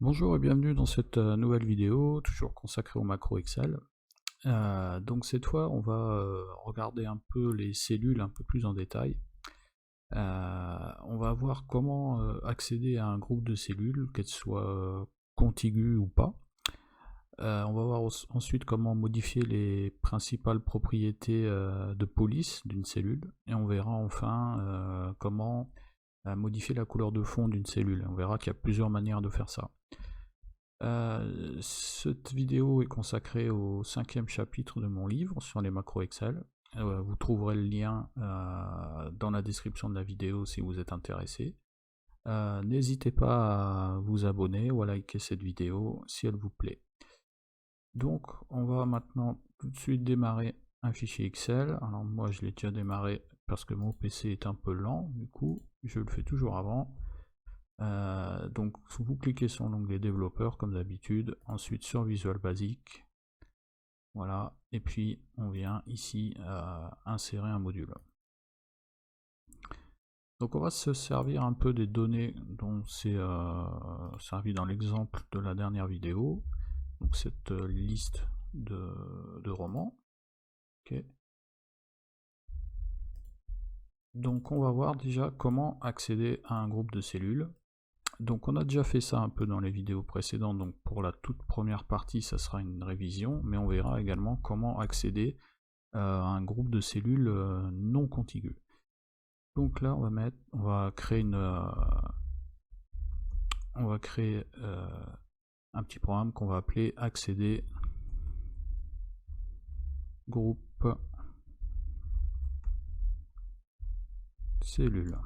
Bonjour et bienvenue dans cette nouvelle vidéo, toujours consacrée au macro Excel. Donc cette fois, on va regarder un peu les cellules un peu plus en détail. On va voir comment accéder à un groupe de cellules, qu'elles soient contiguës ou pas. On va voir ensuite comment modifier les principales propriétés de police d'une cellule. Et on verra enfin comment modifier la couleur de fond d'une cellule. On verra qu'il y a plusieurs manières de faire ça. Cette vidéo est consacrée au 5e chapitre de mon livre sur les macros Excel. Vous trouverez le lien dans la description de la vidéo si vous êtes intéressé. N'hésitez pas à vous abonner ou à liker cette vidéo si elle vous plaît. Donc on va maintenant tout de suite démarrer un fichier Excel. Alors moi je l'ai déjà démarré parce que mon PC est un peu lent, du coup je le fais toujours avant. Donc vous cliquez sur l'onglet développeur comme d'habitude, ensuite sur Visual Basic, voilà, et puis on vient ici insérer un module. Donc on va se servir un peu des données dont c'est servi dans l'exemple de la dernière vidéo, donc cette liste de romans. Okay. Donc on va voir déjà comment accéder à un groupe de cellules. Donc on a déjà fait ça un peu dans les vidéos précédentes, donc pour la toute première partie ça sera une révision, mais on verra également comment accéder à un groupe de cellules non contiguës. Donc là on va créer un petit programme qu'on va appeler accéder groupe cellules.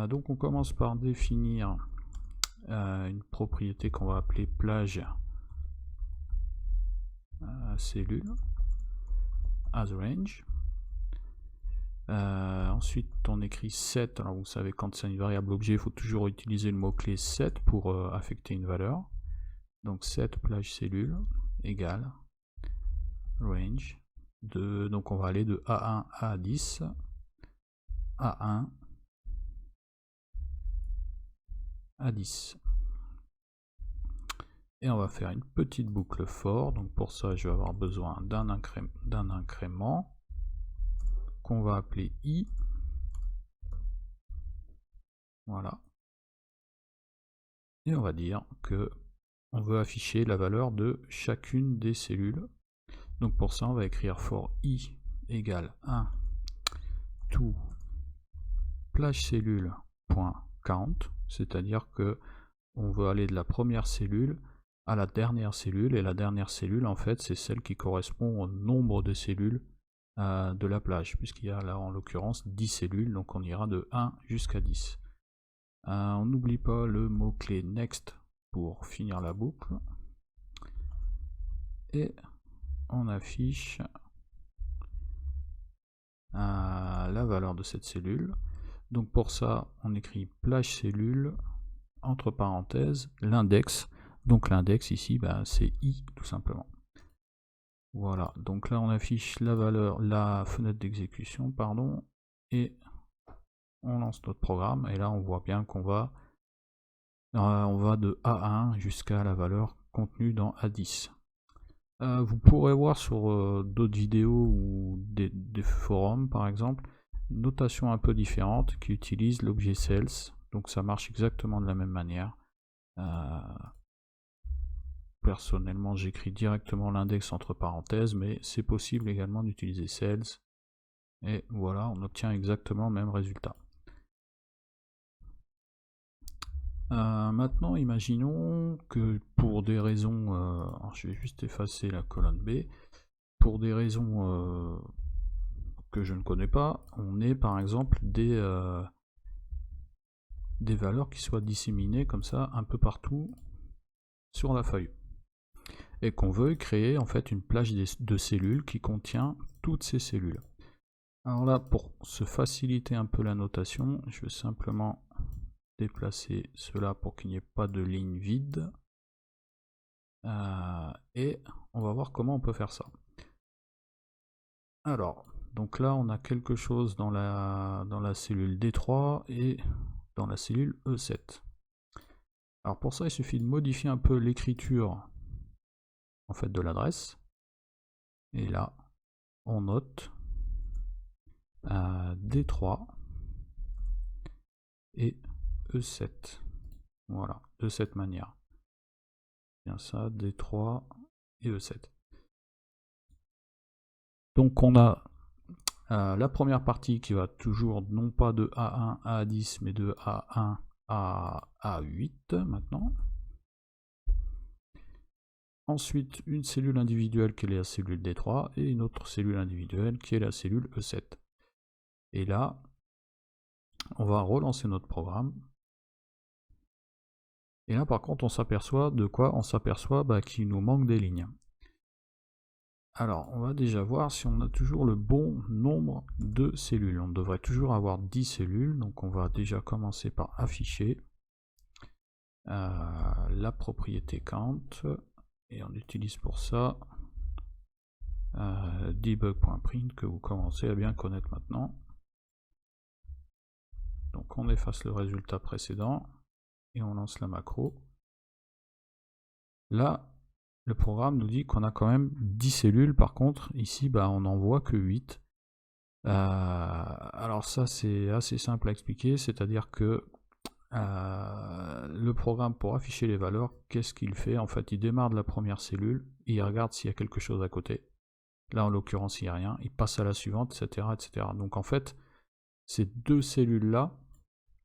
Donc on commence par définir une propriété qu'on va appeler plage cellule as range. Ensuite on écrit set, alors vous savez quand c'est une variable objet il faut toujours utiliser le mot clé set pour affecter une valeur. Donc set plage cellule égale range de, donc on va aller de A1 à A10, A1 à 10. Et on va faire une petite boucle for, donc pour ça je vais avoir besoin d'un incrément qu'on va appeler i. Voilà. Et on va dire que on veut afficher la valeur de chacune des cellules. Donc pour ça on va écrire for i égale 1 to plage cellule.count, c'est-à-dire que on veut aller de la première cellule à la dernière cellule, et la dernière cellule en fait c'est celle qui correspond au nombre de cellules de la plage, puisqu'il y a là en l'occurrence 10 cellules, donc on ira de 1 jusqu'à 10. On n'oublie pas le mot-clé next pour finir la boucle, et on affiche la valeur de cette cellule. Donc pour ça on écrit plage cellule entre parenthèses l'index, donc l'index ici c'est i tout simplement. Voilà, donc là on affiche la valeur, la fenêtre d'exécution, pardon, et on lance notre programme, et là on voit bien qu'on va de A1 jusqu'à la valeur contenue dans A10. Vous pourrez voir sur d'autres vidéos ou des forums par exemple, une notation un peu différente qui utilise l'objet cells, donc ça marche exactement de la même manière. Personnellement j'écris directement l'index entre parenthèses, mais c'est possible également d'utiliser cells, et voilà, on obtient exactement le même résultat. Maintenant imaginons que pour des raisons, alors je vais juste effacer la colonne B, pour des raisons que je ne connais pas, on ait par exemple des valeurs qui soient disséminées comme ça un peu partout sur la feuille, et qu'on veuille créer en fait une plage de cellules qui contient toutes ces cellules. Alors là, pour se faciliter un peu la notation, je vais simplement déplacer cela pour qu'il n'y ait pas de ligne vide, et on va voir comment on peut faire ça. Alors, donc là on a quelque chose dans la cellule D3 et dans la cellule E7. Alors pour ça, il suffit de modifier un peu l'écriture en fait de l'adresse. Et là, on note D3 et E7. Voilà, de cette manière. Bien ça, D3 et E7. Donc on a la première partie qui va toujours non pas de A1 à A10 mais de A1 à A8 maintenant. Ensuite une cellule individuelle qui est la cellule D3 et une autre cellule individuelle qui est la cellule E7. Et là on va relancer notre programme. Et là par contre on s'aperçoit de quoi? On s'aperçoit qu'il nous manque des lignes. Alors, on va déjà voir si on a toujours le bon nombre de cellules. On devrait toujours avoir 10 cellules, donc on va déjà commencer par afficher la propriété count, et on utilise pour ça debug.print que vous commencez à bien connaître maintenant. Donc on efface le résultat précédent et on lance la macro. Là, le programme nous dit qu'on a quand même 10 cellules, par contre ici on n'en voit que 8. Alors ça c'est assez simple à expliquer, c'est-à-dire que le programme pour afficher les valeurs, qu'est-ce qu'il fait? En fait il démarre de la première cellule et il regarde s'il y a quelque chose à côté. Là en l'occurrence il n'y a rien, il passe à la suivante, etc., etc. Donc en fait ces deux cellules là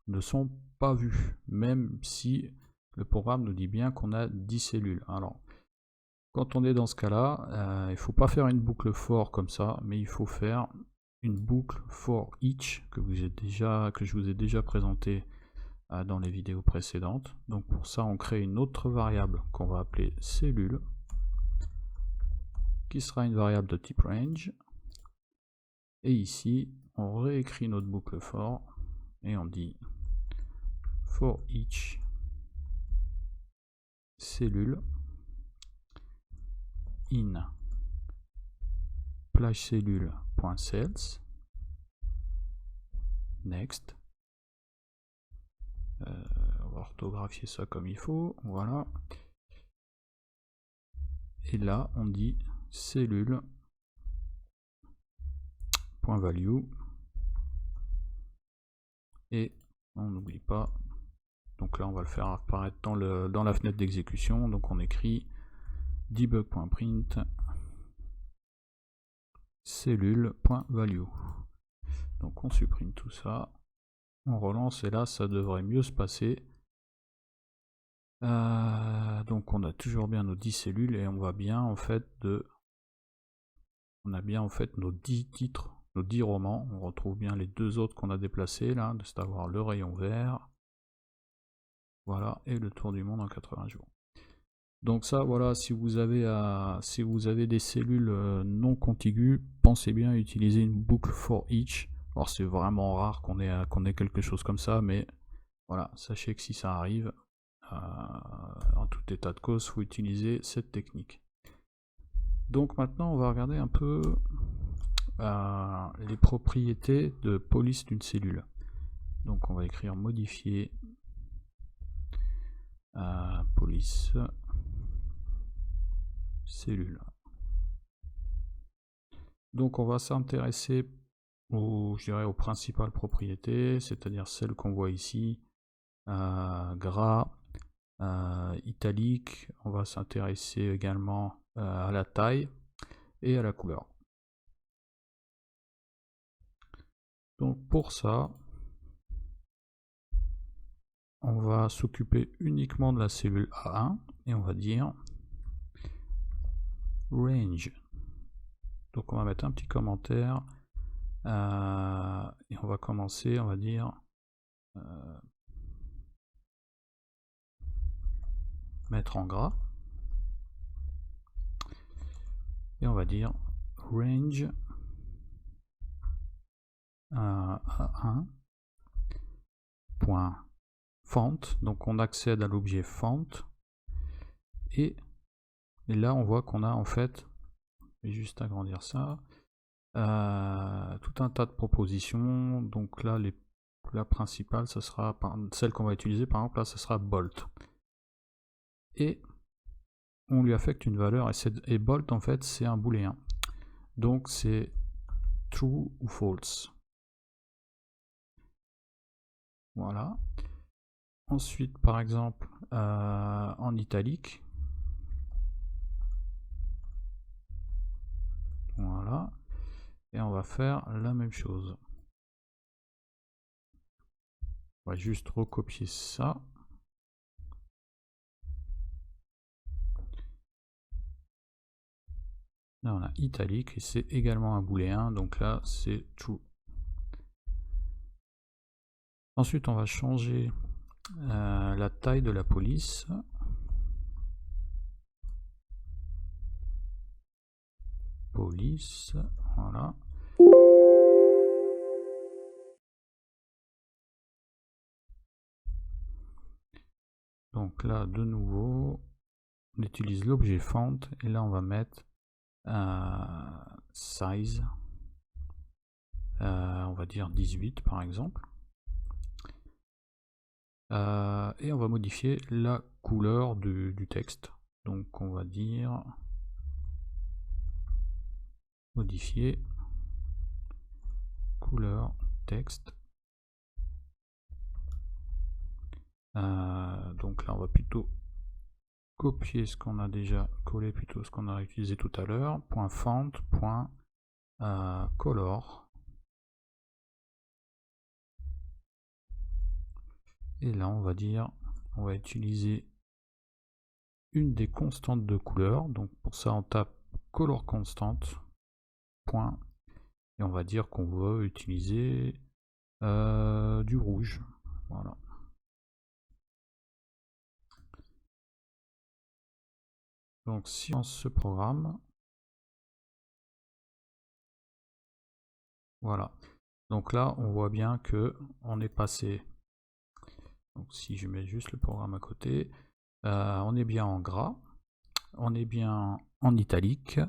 ne sont pas vues, même si le programme nous dit bien qu'on a 10 cellules. Alors quand on est dans ce cas là, il ne faut pas faire une boucle for comme ça, mais il faut faire une boucle for each que je vous ai déjà présenté dans les vidéos précédentes. Donc pour ça on crée une autre variable qu'on va appeler cellule, qui sera une variable de type range, et ici on réécrit notre boucle for et on dit for each cellule in plage cellule.cells next. On va orthographier ça comme il faut, voilà. Et là on dit cellule.value et on n'oublie pas, donc là on va le faire apparaître dans la fenêtre d'exécution, donc on écrit debug.print cellule.value. Donc on supprime tout ça, on relance et là ça devrait mieux se passer. Donc on a toujours bien nos 10 cellules et on a bien en fait nos 10 titres, nos 10 romans. On retrouve bien les deux autres qu'on a déplacés là, c'est-à-dire le rayon vert, voilà, et le tour du monde en 80 jours. Donc ça, voilà, si vous avez des cellules non contiguës, pensez bien à utiliser une boucle for each. Alors c'est vraiment rare qu'on ait quelque chose comme ça, mais voilà, sachez que si ça arrive, en tout état de cause, il faut utiliser cette technique. Donc maintenant, on va regarder un peu les propriétés de police d'une cellule. Donc on va écrire modifier police cellule. Donc on va s'intéresser aux principales propriétés, c'est-à-dire celles qu'on voit ici, gras, italique. On va s'intéresser également à la taille et à la couleur. Donc pour ça, on va s'occuper uniquement de la cellule A1 et on va dire range. Donc on va mettre un petit commentaire et on va commencer, on va dire mettre en gras et on va dire range A1 point font. Donc on accède à l'objet font et là on voit qu'on a en fait, je vais juste agrandir ça, tout un tas de propositions. Donc là la principale, ça sera celle qu'on va utiliser, par exemple là ça sera bolt. et on lui affecte une valeur, et bolt en fait c'est un booléen, donc c'est true ou false. Voilà. Ensuite, par exemple, en italique, voilà, et on va faire la même chose. On va juste recopier ça. Là on a italique et c'est également un booléen, donc là c'est true. Ensuite on va changer la taille de la police. Police, voilà. Donc là de nouveau on utilise l'objet font et là on va mettre size, on va dire 18 par exemple. Et on va modifier la couleur du texte. Donc on va dire modifier couleur texte. Donc là on va plutôt copier ce qu'on a déjà collé, plutôt ce qu'on a utilisé tout à l'heure. .font, .color. Et là on va dire, on va utiliser une des constantes de couleur. Donc pour ça on tape color constant, point, et on va dire qu'on veut utiliser du rouge. Voilà. Donc si on se programme, voilà. Donc là on voit bien que on est passé. Donc si je mets juste le programme à côté, on est bien en gras, on est bien en italique,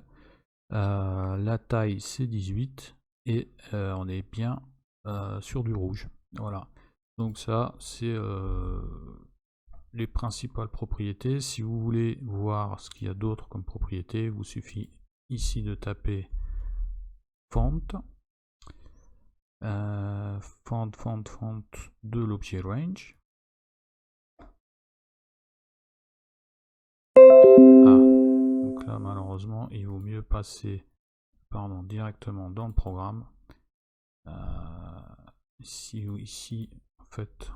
la taille c'est 18 et on est bien sur du rouge. Voilà. Donc ça c'est les principales propriétés. Si vous voulez voir ce qu'il y a d'autre comme propriétés, il vous suffit ici de taper font, font de l'objet range. Donc là malheureusement il vaut mieux passer directement dans le programme. Ici en fait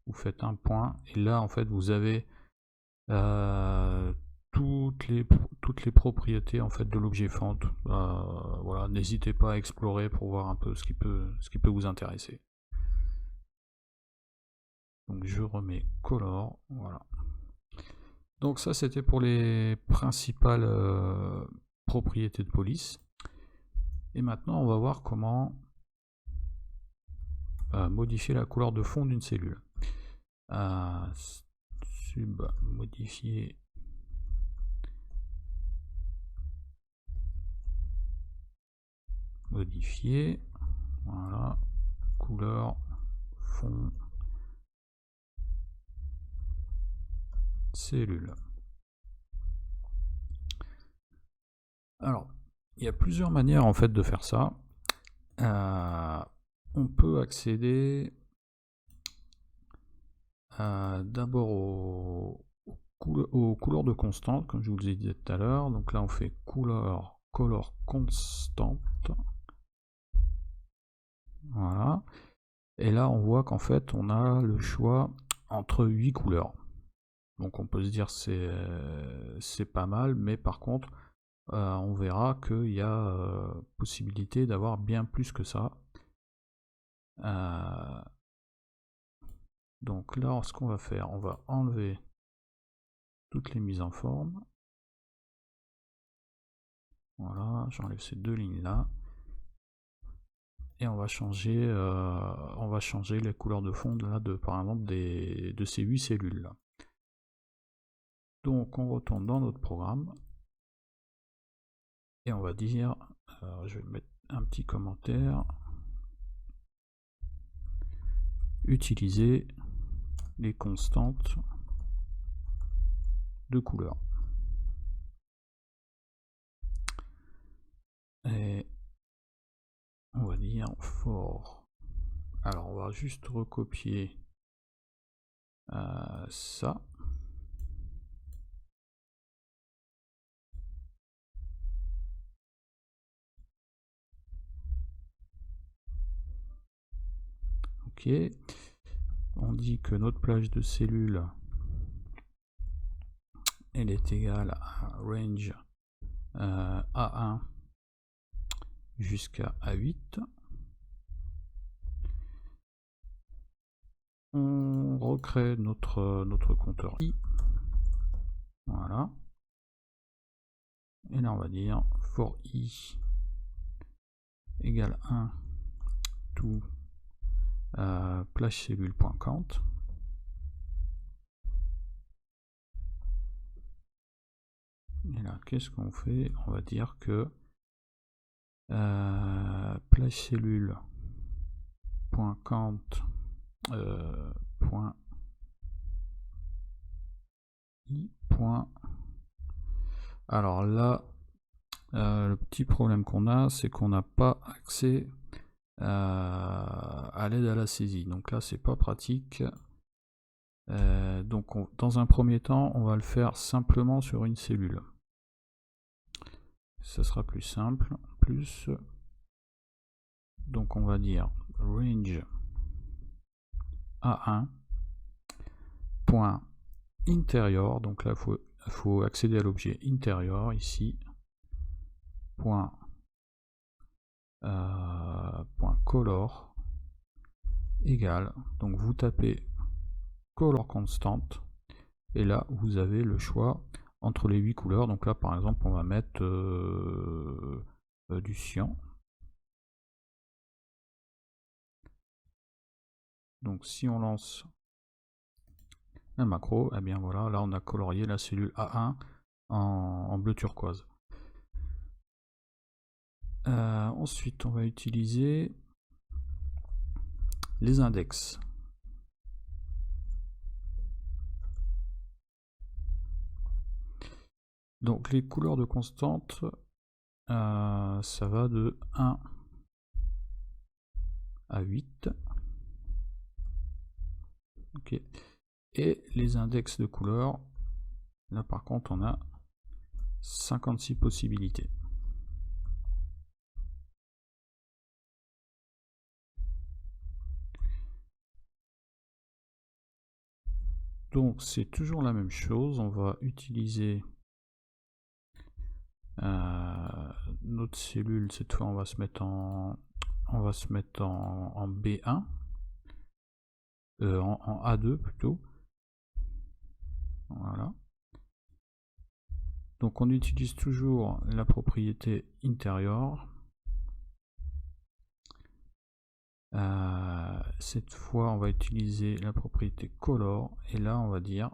vous faites un point et là en fait vous avez toutes les propriétés en fait de l'objet font. Voilà, n'hésitez pas à explorer pour voir un peu ce qui peut vous intéresser. Donc je remets color, voilà. Donc ça c'était pour les principales propriétés de police. Et maintenant on va voir comment modifier la couleur de fond d'une cellule. Sub modifier voilà, couleur fond cellule. Alors il y a plusieurs manières en fait de faire ça. On peut accéder d'abord aux couleurs de constante, comme je vous ai dit tout à l'heure. Donc là on fait color constante, voilà, et là on voit qu'en fait on a le choix entre 8 couleurs. Donc on peut se dire c'est pas mal, mais par contre on verra qu'il y a possibilité d'avoir bien plus que ça. Donc là ce qu'on va faire, on va enlever toutes les mises en forme. Voilà, j'enlève ces deux lignes là. Et on va changer les couleurs de fond là, par exemple de ces 8 cellules là. Donc on retourne dans notre programme et on va dire, je vais mettre un petit commentaire, utiliser les constantes de couleur. Et on va dire for. Alors on va juste recopier ça. Ok. On dit que notre plage de cellules elle est égale à range A1 jusqu'à A8. On recrée notre compteur i. Voilà. Et là on va dire for i égale 1 to plage cellule.count. Et là qu'est-ce qu'on fait? On va dire que plage cellule.count i. Alors là le petit problème qu'on a, c'est qu'on n'a pas accès à l'aide à la saisie. Donc là, c'est pas pratique. Donc dans un premier temps, on va le faire simplement sur une cellule. Ça sera plus simple. Plus, donc on va dire range A1 point intérieur. Donc là, il faut accéder à l'objet intérieur ici. Point color égale. Donc vous tapez color constant et là vous avez le choix entre les 8 couleurs. Donc là par exemple on va mettre du cyan. Donc si on lance la macro, et bien voilà, là on a colorié la cellule A1 en bleu turquoise. Ensuite on va utiliser les index. Donc les couleurs de constante, ça va de 1 à 8. Ok. Et les index de couleurs, là par contre on a 56 possibilités. Donc c'est toujours la même chose, on va utiliser notre cellule, cette fois on va se mettre en B1, en A2 plutôt. Voilà. Donc on utilise toujours la propriété intérieure. Cette fois on va utiliser la propriété color et là on va dire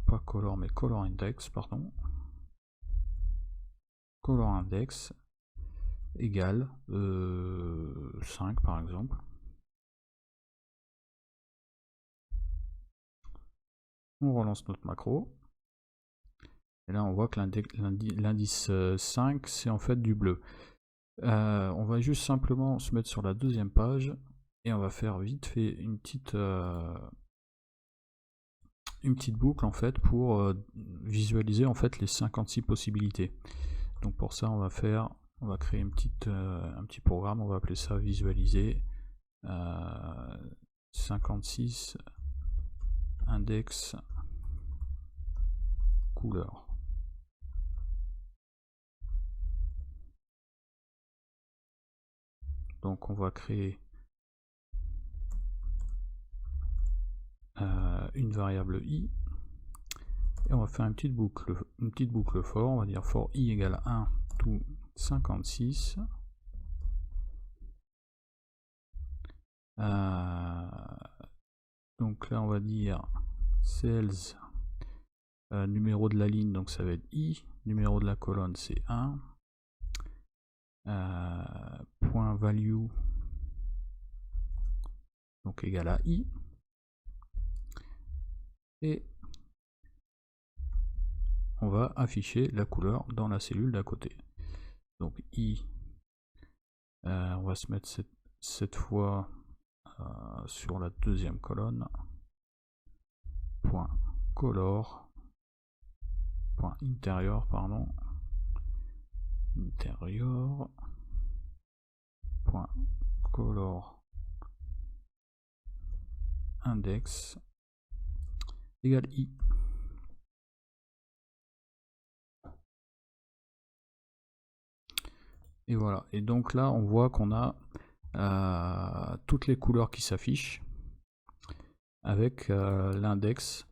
pas color mais color index, pardon, color index égale 5 par exemple. On relance notre macro et là on voit que l'indice 5 c'est en fait du bleu. On va juste simplement se mettre sur la deuxième page et on va faire vite fait une petite boucle en fait pour visualiser en fait les 56 possibilités. Donc pour ça on va créer un petit programme, on va appeler ça visualiser 56 index couleur. Donc on va créer une variable i et on va faire une petite boucle for, on va dire for i égale 1 to 56. Donc là on va dire cells numéro de la ligne, donc ça va être i, numéro de la colonne c'est 1, point value donc égal à i, et on va afficher la couleur dans la cellule d'à côté. Donc I, on va se mettre cette fois sur la deuxième colonne, point color, point intérieur, pardon, intérieur, point color index égale I. Et voilà, et donc là on voit qu'on a toutes les couleurs qui s'affichent avec l'index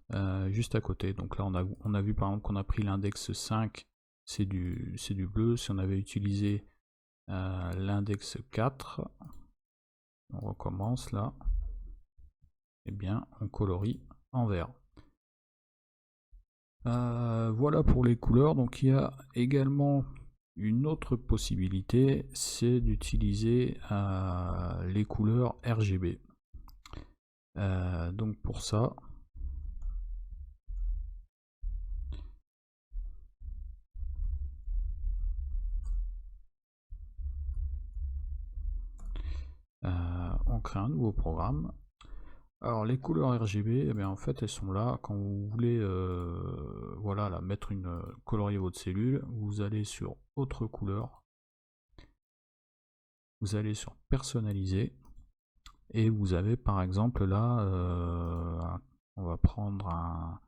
juste à côté. Donc là on a vu par exemple qu'on a pris l'index 5, c'est du bleu. Si on avait utilisé l'index 4, on recommence là, et bien on colorie en vert. Voilà pour les couleurs. Donc il y a également une autre possibilité, c'est d'utiliser les couleurs RGB. Donc pour ça, on crée un nouveau programme. Alors les couleurs RGB, eh bien, en fait elles sont là quand vous voulez voilà, là, colorier votre cellule. Vous allez sur autre couleur, vous allez sur personnaliser, et vous avez par exemple là, on va prendre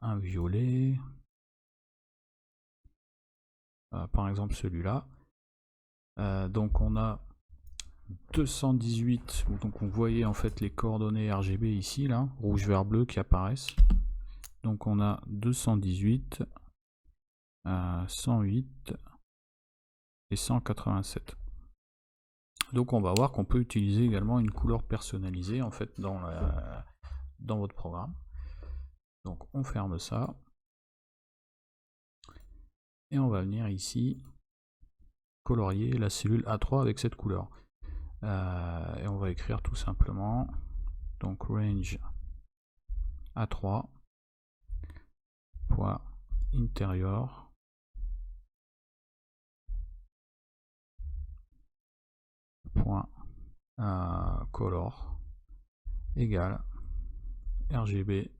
un violet, par exemple celui-là. Donc on a 218, donc vous voyez en fait les coordonnées RGB ici, là, rouge, vert, bleu qui apparaissent. Donc on a 218, 108 et 187. Donc on va voir qu'on peut utiliser également une couleur personnalisée en fait dans votre programme. Donc on ferme ça. Et on va venir ici colorier la cellule A3 avec cette couleur. Et on va écrire tout simplement donc range A3 point intérieur point color égale RGB,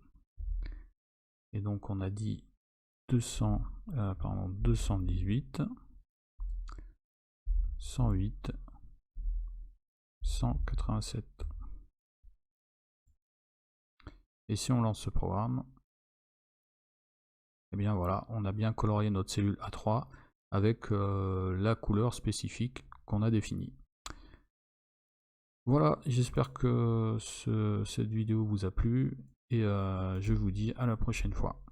et donc on a dit 218, 108, 187. Et si on lance ce programme, et bien voilà, on a bien colorié notre cellule A3 avec la couleur spécifique qu'on a définie. Voilà, j'espère que cette vidéo vous a plu, et je vous dis à la prochaine fois.